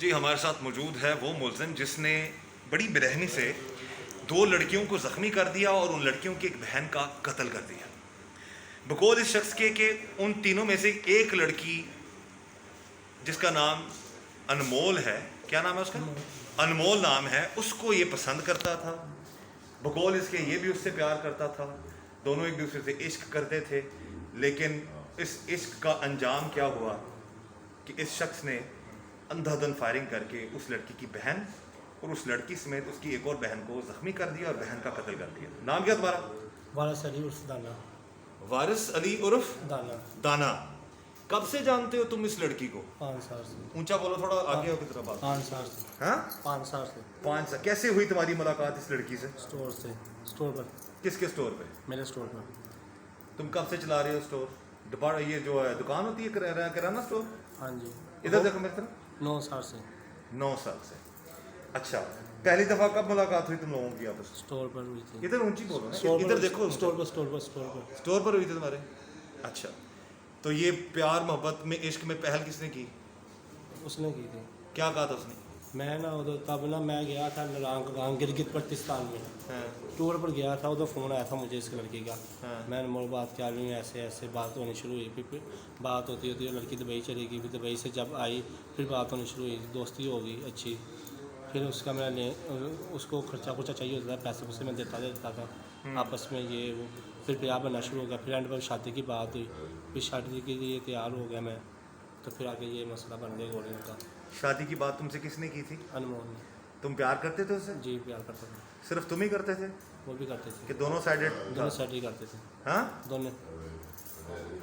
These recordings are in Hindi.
जी हमारे साथ मौजूद है वो मुलजिम जिसने बड़ी बेरहमी से 2 लड़कियों को ज़ख्मी कर दिया और उन लड़कियों की एक बहन का कत्ल कर दिया। बकौल इस शख्स के कि उन तीनों में से एक लड़की जिसका नाम अनमोल है, क्या नाम है उसका? अनमोल नाम है, उसको ये पसंद करता था। बकौल इसके ये भी उससे प्यार करता था, दोनों एक दूसरे से इश्क करते थे। लेकिन इस इश्क का अंजाम क्या हुआ कि इस शख्स ने अंधाधुंध फायरिंग करके उस लड़की की बहन और उस लड़की समेत उसकी एक और बहन को जख्मी कर दिया और बहन का कत्ल कर दिया। नाम क्या तुम्हारा? वारिस अली उर्फ दाना। वारिस अली उर्फ दाना। दाना। कब से जानते हो तुम इस लड़की को? 5 साल से। ऊंचा बोलो, थोड़ा आगे हो की तरफ बात। 5 साल से। हाँ 5 साल से। 5 साल। कैसे हुई तुम्हारी मुलाकात इस लड़की से? स्टोर से। स्टोर पर। किसके स्टोर पे? मेरे स्टोर पर। तुम कब से चला रहे हो स्टोर? ये जो है दुकान होती है किराना स्टोर? हाँ जी। इधर देखो मेरी तरफ। 9 साल से। 9 साल से। अच्छा, पहली दफा कब मुलाकात हुई तुम लोगों की आपस में? स्टोर पर हुई थी। इधर ऊंची बोलो ना, स्टोर इधर पर। देखो। स्टोर पर। स्टोर पर। स्टोर पर। स्टोर पर हुई थी तुम्हारे? अच्छा, तो ये प्यार मोहब्बत में इश्क में पहल किसने की? उसने की थी। क्या कहा था उसने? मैं ना उधर तब ना मैं गया था गाँव गिरगित बल्तिस्तान में। हाँ, टूर पर गया था, उधर फ़ोन आया था मुझे इस लड़की का। हाँ। मैंने मोड़ बात क्या रही हूँ, ऐसे ऐसे बात होनी शुरू हुई। फिर बात होती होती लड़की दुबई चली गई। फिर दुबई से जब आई फिर बात होनी शुरू हुई, दोस्ती हो गई अच्छी। फिर उसका मैंने उसको खर्चा खुर्चा चाहिए होता था, पैसे वैसे मैं देता था आपस में ये वो। फिर प्यार बनना शुरू हो गया। फिर एंड पर शादी की बात हुई, फिर शादी के लिए तैयार हो गया मैं। तो फिर आगे ये मसला बन गया गोलियों का। शादी की बात तुमसे किसने की थी? अनमोल ने। तुम प्यार करते थे उससे? जी प्यार करता था। सिर्फ तुम ही करते थे वो भी करते थे। कि दोनों साइडेड? दोनों साइड ही करते थे। हाँ, दोनों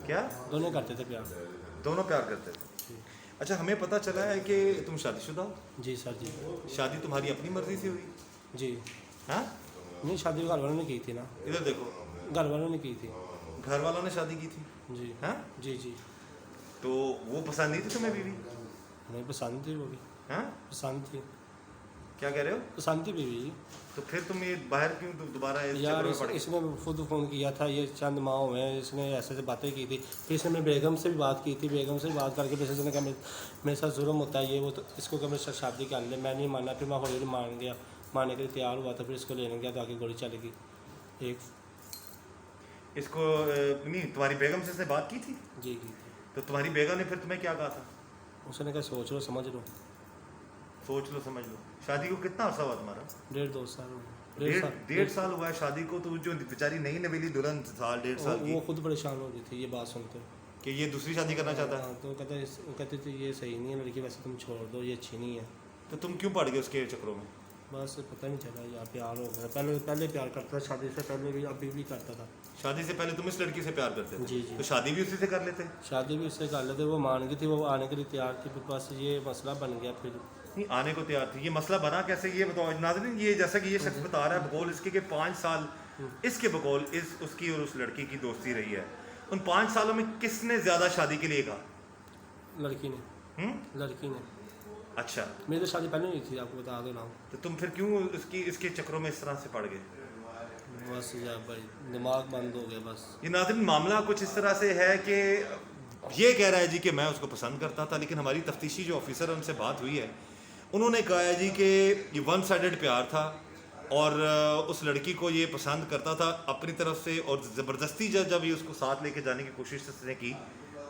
क्या दोनों करते थे प्यार। दोनों प्यार करते थे? जी। अच्छा, हमें पता चला है कि तुम शादीशुदा हो। जी सर जी। शादी तुम्हारी अपनी मर्जी से हुई? जी। हाँ, नहीं, शादी घर वालों ने की थी ना। इधर देखो। घर वालों ने की थी। घर वालों ने शादी की थी? जी। हाँ, जी जी। तो वो पसंद नहीं थी तुम्हें बीवी? हमें पसंद थी वो भी। हाँ, पसंद थी। क्या कह रहे हो? पसंद थी बीवी। तो फिर तुम ये बाहर क्यों दोबारा इस यार चक्कर में पड़ गए? इसने खुद फ़ोन किया था, ये चंद माह हुए हैं, इसने ऐसे ऐसे बातें की थी। फिर इसने मेरी बेगम से भी बात की थी। बेगम से भी बात करके फिर इसने कहा मेरे साथ जुर्म होता है ये वो, तो इसको कहा मेरे साथ शादी कर ले। मैं नहीं माना। फिर मैं हौली मान गया, मानने के लिए तैयार हुआ था। फिर इसको लेने गया तो आगे गोली चलेगी एक। इसको नहीं, तुम्हारी बेगम से इसने बात की थी? जी की थी। तो तुम्हारी बेगम ने फिर तुम्हें क्या कहा था? उसने कहा सोच लो समझ लो। सोच लो समझ लो। शादी को कितना अर्सा हुआ तुम्हारा? 1.5-2 साल हो गए। 1.5 साल हुआ है शादी को। तो जो बेचारी नई नवेली दुल्हन साल 1.5 साल की, वो खुद परेशान हो रही थी ये बात सुनकर कि ये दूसरी शादी करना चाहता है। हाँ, तो कहते थे ये सही नहीं है लड़की, वैसे तुम छोड़ दो, ये अच्छी नहीं है। तो तुम क्यों पड़ गए उसके चक्रों में? बस पता नहीं चला यार, प्यार हो गया। पहले प्यार करता था, शादी से पहले भी, अभी भी करता था। शादी से पहले तुम इस लड़की से प्यार करते थे? जी जी। तो शादी भी उसी से कर लेते? शादी भी उससे कर लेते, वो मान गई थी, वो आने के लिए तैयार थी। फिर बस ये मसला बन गया। फिर नहीं, आने को तैयार थी। ये मसला बना कैसे, ये बताओ नाज़रीन। ये जैसा कि ये शख्स बता रहा है, बकौल इसके कि 5 साल इसके बकौल उसकी और उस लड़की की दोस्ती रही है। उन 5 सालों में किसने ज़्यादा शादी के लिए कहा? लड़की ने। लड़की ने। अच्छा, मेरी तो शादी पहले हुई थी, आपको बता दो ना। तो तुम फिर क्यों इसके चक्रों में इस तरह से पड़ गए? बस यार भाई दिमाग बंद हो गया बस। ये नाज़रीन मामला कुछ इस तरह से है कि ये कह रहा है जी कि मैं उसको पसंद करता था, लेकिन हमारी तफ्तीशी जो ऑफिसर है उनसे बात हुई है, उन्होंने कहा है जी कि ये 1 साइडेड प्यार था और उस लड़की को ये पसंद करता था अपनी तरफ से, और ज़बरदस्ती जब ये उसको साथ लेके जाने की कोशिश उसने की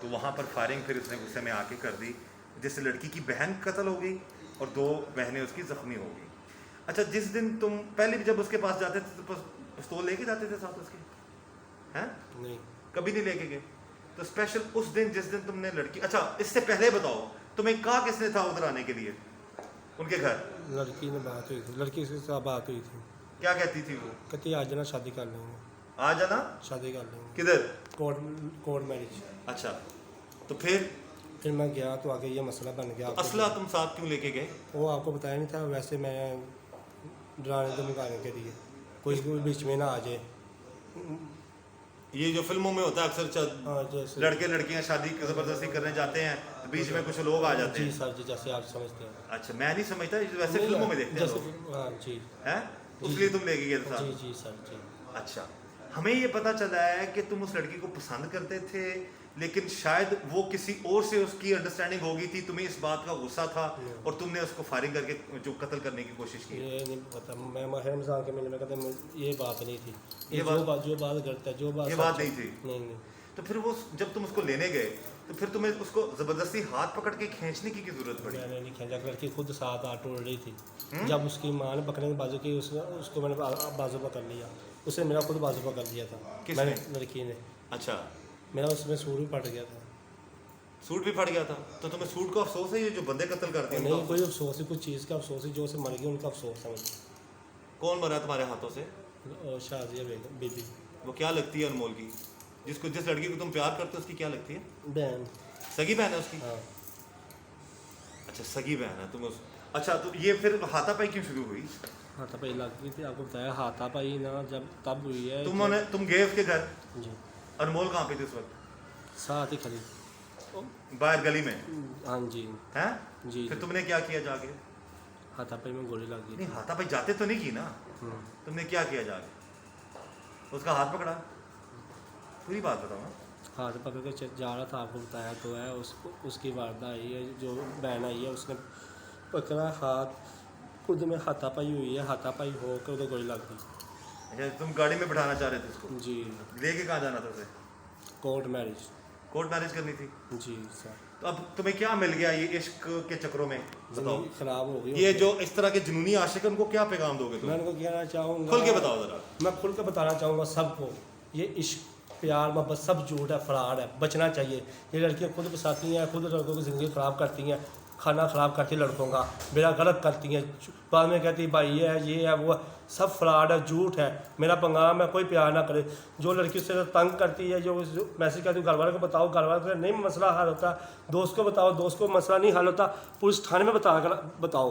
तो वहाँ पर फायरिंग फिर उसने गुस्से में आके कर दी, जिससे लड़की की बहन कत्ल हो गई और 2 बहनें उसकी ज़ख्मी हो गई। अच्छा, जिस दिन तुम पहले भी जब उसके पास जाते थे तो पिस्तौल लेके जाते थे साथ उसके? हैं? नहीं, कभी नहीं लेके गए? तो स्पेशल उस दिन जिस दिन तुमने लड़की, अच्छा इससे पहले बताओ तुम्हें कहा किसने था उधर आने के लिए उनके घर? लड़की ने बात हुई थी, लड़की के साथ बात हुई थी। क्या कहती थी वो? कहती आज ना शादी कर लेंगे। आ जाना? शादी कर लेंगे। किधर? Court marriage. अच्छा, तो फिर मैं गया तो आगे ये मसला बन गया। तो असला तुम साथ क्यों लेके गए? वो आपको बताया नहीं था, वैसे मैं डराने धमकाने के लिए कोई भी बीच में ना आ जाए। ये जो फिल्मों में होता है अक्सर, हाँ जैसे लड़के लड़कियां शादी जबरदस्ती करने जाते हैं तो बीच में कुछ लोग आ जाते जी हैं। सर जी, जैसे आप समझते हैं। अच्छा, मैं नहीं समझता, वैसे फिल्मों में देखते हैं जैसे लोग। हाँ जी। हैं? इसलिए तुम लेके गए थे जी साथ? जी सर जी। अच्छा, हमें ये पता चला है कि तुम उस लड़की को पसंद करते थे, लेकिन शायद वो किसी और से उसकी अंडरस्टैंडिंग हो गई थी, तुम्हें इस बात का गुस्सा था और तुमने उसको फायरिंग करके जो कत्ल करने की कोशिश की। ये नहीं पता, मैं माह रमज़ान के महीने में कहता ये बात नहीं थी, ये जो बात गलत है, जो बात ये सच बात है। नहीं थी। नहीं तो फिर वो जब तुम उसको लेने गए तो फिर तुम्हें उसको जबरदस्ती हाथ पकड़ के खींचने की जरूरत पड़ी? मैंने नहीं खींचा, लड़की खुद साथ आ टूट रही थी। जब उसकी माँ ने पकड़ने की बाजू की, उसको मैंने बाजू पकड़ लिया, उसने मेरा खुद बाजू पकड़ लिया था। किसने? मैंने, लड़की ने। अच्छा, मेरा उसमें सूट भी फट गया था। सूट भी फट गया था? तो तुम्हें सूट का अफसोस है, ये जो बंदे कत्ल करते हैं नहीं, उनका? कोई अफसोस है, कुछ चीज़ का अफसोस है, जो से मर गई उनका अफसोस है मुझे। कौन मरा तुम्हारे हाथों से? और शाजिया बेगम बीबी, वो क्या लगती है अनमोल की? जिस लड़की को तुम प्यार करते हो उसकी क्या लगती है? बहन। सगी बहन है उसकी? हाँ, अच्छा, सगी बहन है तुम उस। अच्छा, तो ये फिर हाथापाई क्यों शुरू हुई? हाथापाई लग गई थी, आपको बताया। हाथापाई ना जब तब हुई है तुम गए उसके घर? जी, अनमोल कहाँ पे थी उस वक्त? साथ ही खड़ी। बाहर गली में? हाँ जी। हैं? जी, फिर जी। तुमने क्या किया जाके? हाथापाई में गोली लग गई नहीं, थी। हाथापाई जाते तो नहीं की ना, हम्म। तुमने क्या किया जाके? उसका हाथ पकड़ा? पूरी बात बताओ ना। हाथ पकड़ के जा रहा था, आपको बताया तो है। उसकी वारदा आई है, जो बहन आई है, उसने पकड़ा हाथ, खुद में हाथापाई हुई है। हाथापाई होकर उधर गोली लग गई। अच्छा, तुम गाड़ी में बिठाना चाह रहे थे उसको? जी। लेके कहाँ जाना था उसे? Court marriage. कोर्ट मैरिज करनी थी? जी सर। तो अब तुम्हें क्या मिल गया ये इश्क के चक्रों में, बताओ? जिंदगी खराब हो गई। ये जो इस तरह के जुनूनी आशिक हैं, उनको क्या पैगाम दोगे तुम? मैं उनको कहना चाहूँगा, खुल के बताओ जरा। मैं खुल के बताना चाहूँगा सबको, ये इश्क प्यार मोहब्बत सब झूठ है, फ्रॉड है, बचना चाहिए। ये लड़कियाँ खुद फंसाती हैं, खुद लड़कों की ज़िंदगी ख़राब करती हैं, खाना ख़राब करती हैं लड़कों का, बेड़ा गलत करती हैं, बाद में कहती भाई ये है वो है। सब फ्रॉड है, झूठ है। मेरा पैगाम है, कोई प्यार ना करे। जो लड़की उससे तंग करती है, जो मैसेज करती है, घर वाले को बताओ, घर वाले को नहीं मसला हल होता, दोस्त को बताओ, दोस्त को मसला नहीं हल होता, पुलिस थाने में बताओ,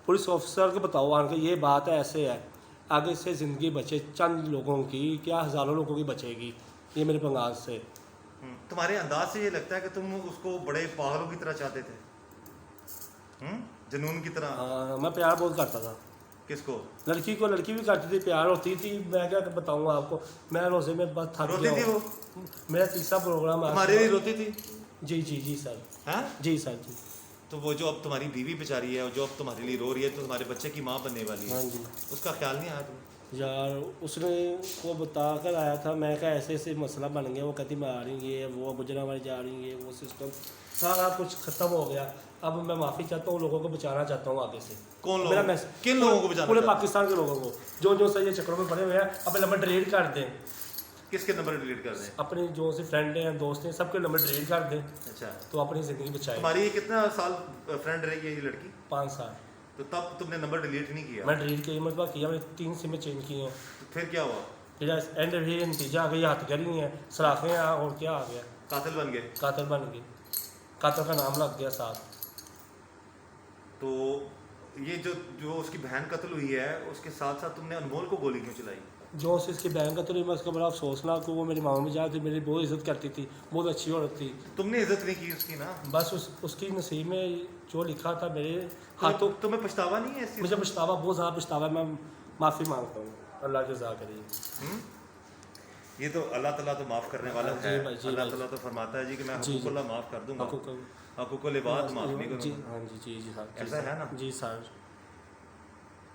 पुलिस ऑफिसर को बताओ आन के ये बात है, ऐसे है। आगे से ज़िंदगी बचे चंद लोगों की, क्या हज़ारों लोगों की बचेगी। ये मेरे पंगाज से। तुम्हारे अंदाज से ये लगता है कि तुम उसको बड़े पागलों की तरह चाहते थे, जुनून की तरह। हाँ, मैं प्यार बहुत करता था किसको? लड़की को, लड़की भी करती थी, प्यार होती थी। मैं क्या बताऊँगा आपको, मैं रोज़े में बस थक रोती थी गया वो? हूँ। मेरा तीसरा प्रोग्राम तुम्हारे लिए रोती थी? जी जी जी सर। हैं? जी सर जी। तो वो जो अब तुम्हारी बीवी बेचारी है, जो अब तुम्हारे लिए रो रही है, तो तुम्हारे बच्चे की माँ बनने वाली है, हाँ जी। उसका ख्याल नहीं आया तुम्हें? यार उसने वो बता कर आया था, मैं क्या ऐसे ऐसे मसला बन गया। वो कहती मैं आ रही है, वो गुजरावाली जा रही है, वो सिस्टम सारा कुछ ख़त्म हो गया। अब मैं माफ़ी चाहता हूँ, लोगों को बचाना चाहता हूँ आगे से। कौन मेरा लोग? मैसेज किन लोगों को बचाना पूरे चाहते हो? पाकिस्तान के लोगों को, जो सही चक्रों में पड़े हुए हैं, अपने नंबर डिलीट कर दें। किसके नंबर डिलीट कर दें? अपने जो से फ्रेंड हैं, दोस्त हैं, सबके नंबर डिलीट कर दें, अच्छा, तो अपनी ज़िंदगी बचाए। तुम्हारी ये कितना साल फ्रेंड रही है ये लड़की? 5 साल। तो तब तुमने नंबर डिलीट नहीं किया? मैं डिलीट किया, मतलब किया, मैंने 3 सिमें चेंज की हैं। तो फिर क्या हुआ? फिर एंड भी नतीजा आ गया, हथकड़ी हैं, सराखें हैं, और क्या आ गया, कातिल बन गए? कातिल बन गई, कातिल का नाम लग गया साथ। तो ये जो उसकी बहन कत्ल हुई है, उसके साथ साथ तुमने अनमोल को गोली क्यों चलाई? जो से इसकी बहन का तो नहीं, मैं उसका बड़ा अफसोसनाक हूँ। वो मेरी मामा भी जा थी, मेरी बहुत इज्जत करती थी, बहुत अच्छी औरत थी। तुमने इज्जत नहीं की उसकी ना? बस उसकी नसीब में जो लिखा था मेरे हाथों। तुम्हें पछतावा नहीं है इस चीज़ मुझे का? पछतावा, बहुत ज़्यादा पछतावा है। मैं माफ़ी मांगता हूँ, अल्लाह के रज़ा करिए। ये तो अल्लाह ताला तो माफ़ करने वाला जी है। भाई, जी अल्लाह भाई। ताला तो फरमाता है जी कि मैं जी, जी। हुकूकुल्लाह माफ़ कर दूंगा, आपको हकूकुल इबाद माफ़ नहीं जी, करूंगा। हाँ जी, जी जी सर, जी ऐसा सर। है ना? जी सर।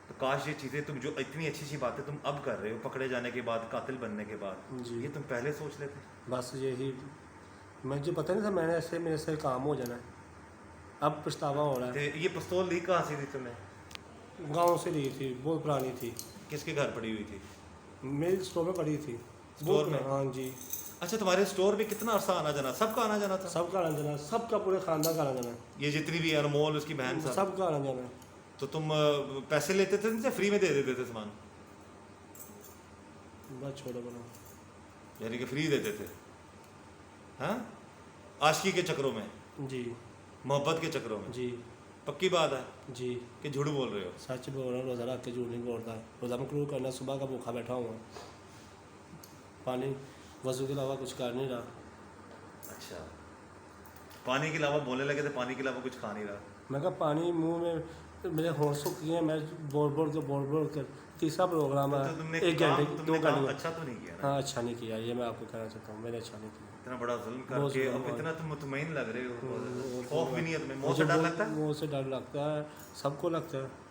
तो काश ये चीज़ें तुम जो इतनी अच्छी अच्छी बातें तुम अब कर रहे हो, पकड़े जाने के बाद, कातिल बनने के बाद, जी। ये तुम पहले सोच लेते? बस यही, मुझे पता नहीं था मैंने ऐसे मेरे से काम हो जाना है। अब पछतावा हो रहा है। तो ये पिस्तौल ली कहाँ से थी तुम्हें? गांव से ली थी, बहुत पुरानी थी, किसके घर पड़ी हुई थी? मेरी स्टोर में पड़ी थी। स्टोर में? हाँ जी। अच्छा, तुम्हारे स्टोर में कितना अरसा आना जाना? सबका आना जाना था? सबका आना जाना, सबका पूरे खानदान का आना जाना, ये जितनी भी अनमोल, उसकी बहन, सब? सबका आना जाना। तो तुम पैसे लेते थे या फ्री में दे देते थे सामान? बस छोड़ो बना। यानी कि फ्री देते थे? हाँ, आशिकी के चक्रों में, जी मोहब्बत के चक्रों में? जी पक्की बात है जी। कि झूठ बोल रहे हो? सच बोल रहा हूँ, रोज़ा रख के झूठ नहीं बोलता। रोज़ा मकरूह करना, सुबह का भूखा बैठा हुआ, पानी वज़ू के अलावा कुछ कर नहीं रहा। अच्छा, पानी के अलावा बोलने लगे थे, पानी के अलावा कुछ खा नहीं रहा? मैं कहा पानी मुंह में, मेरे होश सूख गए हैं, मैं बोल कर। तीसरा प्रोग्राम है, तो तुमने 1 घंटे काम 2 अच्छा घंटे। तो नहीं किया ना? हाँ, अच्छा नहीं किया, ये मैं आपको कहना चाहता हूँ, मैंने अच्छा नहीं किया। इतना बड़ा जुल्म बहुत करके जुल्म अब हुआ। इतना तुम मुतमईन लग रहे हो, और खौफ भी नहीं है तुम्हें? मौत मुझे से डर बहुत- लगता है? मौत से डर लगता है, सबको लगता है।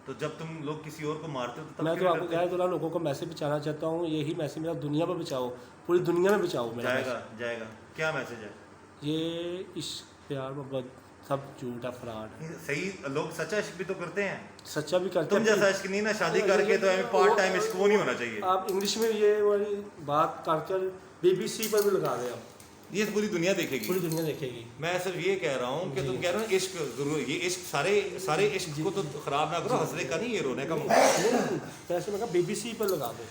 तो जब तुम लोग किसी और को मारते हो तो तब मैं तो क्यों आपको डरते कह हो? रहा लोगों को मैसेज पहुंचाना चाहता हूँ, यही मैसेज मेरा, दुनिया में बचाओ, पूरी दुनिया में बचाओ मेरा जाएगा जाएगा, क्या मैसेज है? मैसेज। ये इश्क प्यार मोहब्बत सब झूठ है, फ्रॉड है। सही, लोग सच्चा इश्क भी तो करते हैं। सच्चा भी करते तुम हैं। जैसा इश्क नहीं ना, शादी करके तो हमें पार्ट टाइम इश्क वो नहीं होना चाहिए। आप इंग्लिश में ये वाली बात करकर BBC पर भी लगा दें, आप ये पूरी दुनिया देखेगी। पूरी दुनिया देखेगी। मैं सिर्फ ये कह रहा हूँ कि जी। तुम कह रहे हो इश्क जरूर, ये इश्क सारे इश्क को तो खराब ना करो, हंसने का नहीं, ये रोने का मुकाम। वैसे मैं कहा BBC पर लगा दो।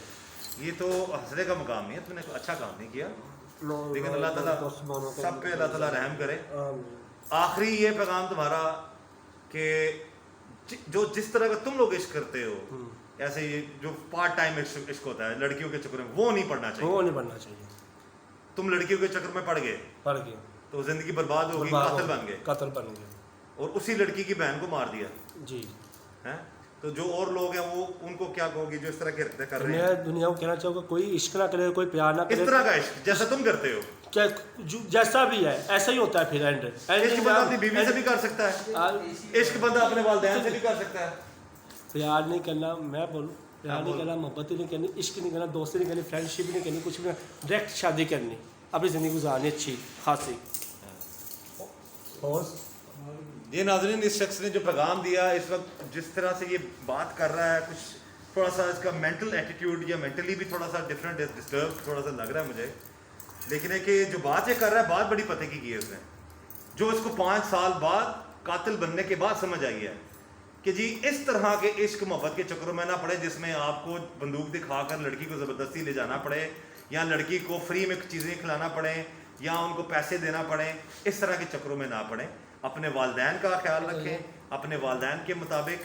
ये तो हंसने का मुकाम नहीं है, तुमने अच्छा काम नहीं किया, लेकिन अल्लाह ताला सब पे अल्लाह ताला रहम करे। आखिरी ये पैगाम तुम्हारा कि जो जिस तरह का तुम लोग इश्क करते हो, ऐसे ये जो पार्ट टाइम इश्क होता है लड़कियों के चक्कर में, वो नहीं पड़ना चाहिए। वो नहीं बनना चाहिए। तुम लड़कियों के चक्कर में पड़ गए पड़ गए, तो जिंदगी बर्बाद होगी, बर्बाद कातिल हो- बन गए कातिल बन गए। और उसी लड़की की बहन को मार दिया जी। है। तो जो और लोग हैं वो उनको क्या कहोगे जो इस तरह के हरकतें कर रहे हैं? मैं दुनिया को कहना चाहूँगा, कोई इश्क ना करे, कोई प्यार ना इस करे, तरह का इश्क जैसा तुम करते हो, जैसा भी है ऐसा ही होता है। फिर इश्क बंदा अपनी बीवी से भी कर सकता है, इश्क बंदा अपने वालिदैन से भी कर सकता है। प्यार नहीं करना, मैं बोलूँ प्यार नहीं बोल। करना, मोहब्बत ही नहीं करनी, इश्क नहीं करना, दोस्ती नहीं करनी, फ्रेंडशिप नहीं करनी, कुछ भी नहीं, डायरेक्ट शादी करनी, अपनी ज़िंदगी गुजारनी अच्छी खासी। और ये नाज़रीन, इस शख्स ने जो पैगाम दिया, इस वक्त जिस तरह से ये बात कर रहा है, कुछ थोड़ा सा इसका मेंटल एटीट्यूड या मेंटली भी थोड़ा सा डिफरेंट, डिस्टर्ब थोड़ा सा लग रहा है मुझे। लेकिन है कि जो बात ये कर रहा है, बात बड़ी पते की है उसने, जो इसको 5 साल बाद कातिल बनने के बाद समझ आई है कि जी इस तरह के इश्क मोहब्बत के चक्करों में ना पड़े, जिसमें आपको बंदूक दिखाकर लड़की को ज़बरदस्ती ले जाना पड़े, या लड़की को फ्री में चीज़ें खिलाना पड़े, या उनको पैसे देना पड़े। इस तरह के चक्करों में ना पड़े, अपने वालिदैन का ख्याल रखें, अपने वालिदैन के मुताबिक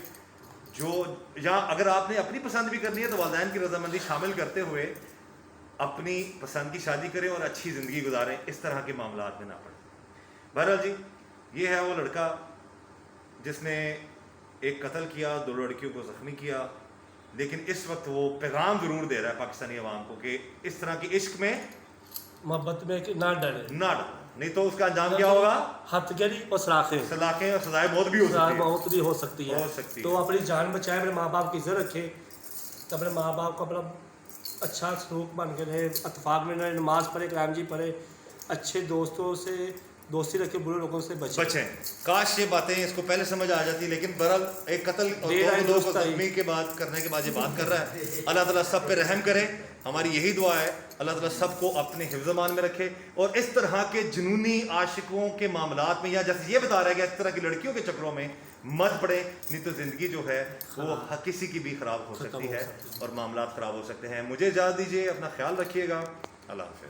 जो, या अगर आपने अपनी पसंद भी करनी है तो वालिदैन की रजामंदी शामिल करते हुए अपनी पसंद की शादी करें और अच्छी ज़िंदगी गुजारें, इस तरह के मामलात में ना पड़े। बहरहाल जी, ये है वो लड़का जिसने एक कत्ल किया, 2 लड़कियों को ज़ख्मी किया, लेकिन इस वक्त वो पैगाम ज़रूर दे रहा है पाकिस्तानी अवाम को कि इस तरह के इश्क में मोहब्बत में कि ना डरे, ना डरो, नहीं तो उसका अंजाम क्या होगा? हथकड़ी और सलाखें, सलाखें और सजाए मौत भी हो सकती है। मौत भी हो सकती है। हो सकती तो है। अपनी जान बचाए, अपने माँ बाप की इज्जत रखे, तो अपने माँ बाप को अपना अच्छा सलूक बन के रहे, इत्तेफाक में रहे, नमाज पढ़े, कलाम जी पढ़े, अच्छे दोस्तों से दोस्ती रखे, बुरे लोगों से बचें। काश ये बातें इसको पहले समझ आ जाती, लेकिन बहरहाल एक कत्ल और देर आई 2 लोगों को दुरुस्त आई। ज़ख्मी के बाद करने के बाद ये बात कर रहा है। अल्लाह ताला सब पे रहम करे, हमारी यही दुआ है, अल्लाह ताला सबको अपने हिफ्ज़-ए-मान में रखे, और इस तरह के जुनूनी आशिकों के मामलात में, या जैसे ये बता रहा है कि इस तरह की लड़कियों के चक्करों में मत पड़े, नहीं तो ज़िंदगी जो है वो किसी की भी ख़राब हो सकती है और मामलात ख़राब हो सकते हैं। मुझे इजाज़त दीजिए, अपना ख्याल रखिएगा, अल्लाह हाफ़िज़।